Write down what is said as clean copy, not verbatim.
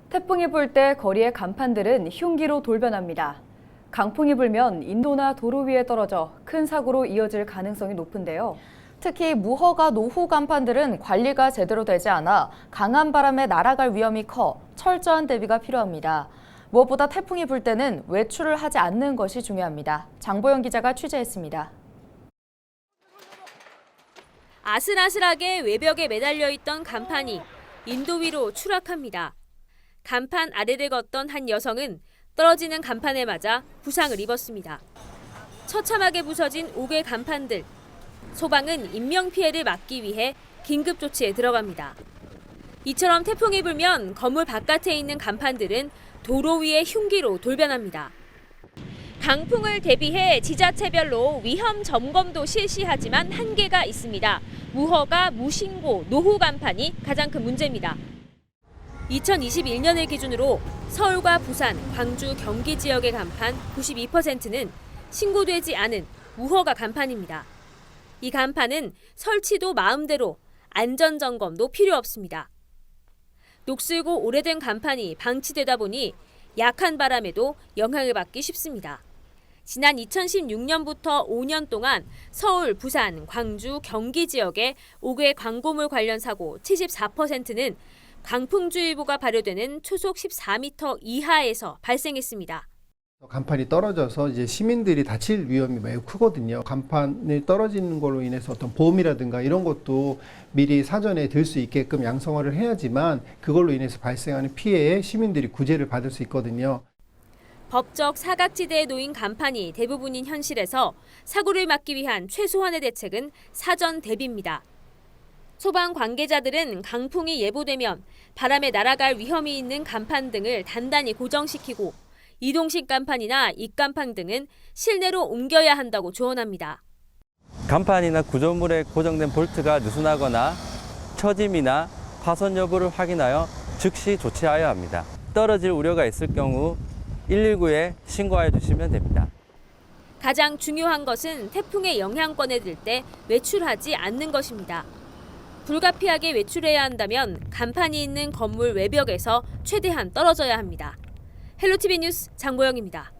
태풍이 불 때 거리의 간판들은 흉기로 돌변합니다. 강풍이 불면 인도나 도로 위에 떨어져 큰 사고로 이어질 가능성이 높은데요. 특히 무허가 노후 간판들은 관리가 제대로 되지 않아 강한 바람에 날아갈 위험이 커 철저한 대비가 필요합니다. 무엇보다 태풍이 불 때는 외출을 하지 않는 것이 중요합니다. 장보영 기자가 취재했습니다. 아슬아슬하게 외벽에 매달려 있던 간판이 인도 위로 추락합니다. 간판 아래를 걷던 한 여성은 떨어지는 간판에 맞아 부상을 입었습니다. 처참하게 부서진 5개 간판들. 소방은 인명피해를 막기 위해 긴급 조치에 들어갑니다. 이처럼 태풍이 불면 건물 바깥에 있는 간판들은 도로 위의 흉기로 돌변합니다. 강풍을 대비해 지자체별로 위험 점검도 실시하지만 한계가 있습니다. 무허가, 무신고, 노후 간판이 가장 큰 문제입니다. 2021년을 기준으로 서울과 부산, 광주, 경기 지역의 간판 92%는 신고되지 않은 무허가 간판입니다. 이 간판은 설치도 마음대로, 안전점검도 필요 없습니다. 녹슬고 오래된 간판이 방치되다 보니 약한 바람에도 영향을 받기 쉽습니다. 지난 2016년부터 5년 동안 서울, 부산, 광주, 경기 지역의 5개 광고물 관련 사고 74%는 강풍주의보가 발효되는 초속 14m 이하에서 발생했습니다. 간판이 떨어져서 이제 시민들이 다칠 위험이 매우 크거든요. 간판이 떨어지는 걸로 인해서 어떤 보험이라든가 이런 것도 미리 사전에 들 수 있게끔 양성화를 해야지만 그걸로 인해서 발생하는 피해에 시민들이 구제를 받을 수 있거든요. 법적 사각지대에 놓인 간판이 대부분인 현실에서 사고를 막기 위한 최소한의 대책은 사전 대비입니다. 소방 관계자들은 강풍이 예보되면 바람에 날아갈 위험이 있는 간판 등을 단단히 고정시키고 이동식 간판이나 입간판 등은 실내로 옮겨야 한다고 조언합니다. 간판이나 구조물에 고정된 볼트가 느슨하거나 처짐이나 파손 여부를 확인하여 즉시 조치하여야 합니다. 떨어질 우려가 있을 경우 119에 신고하여 주시면 됩니다. 가장 중요한 것은 태풍의 영향권에 들 때 외출하지 않는 것입니다. 불가피하게 외출해야 한다면 간판이 있는 건물 외벽에서 최대한 떨어져야 합니다. 헬로티비 뉴스 장보영입니다.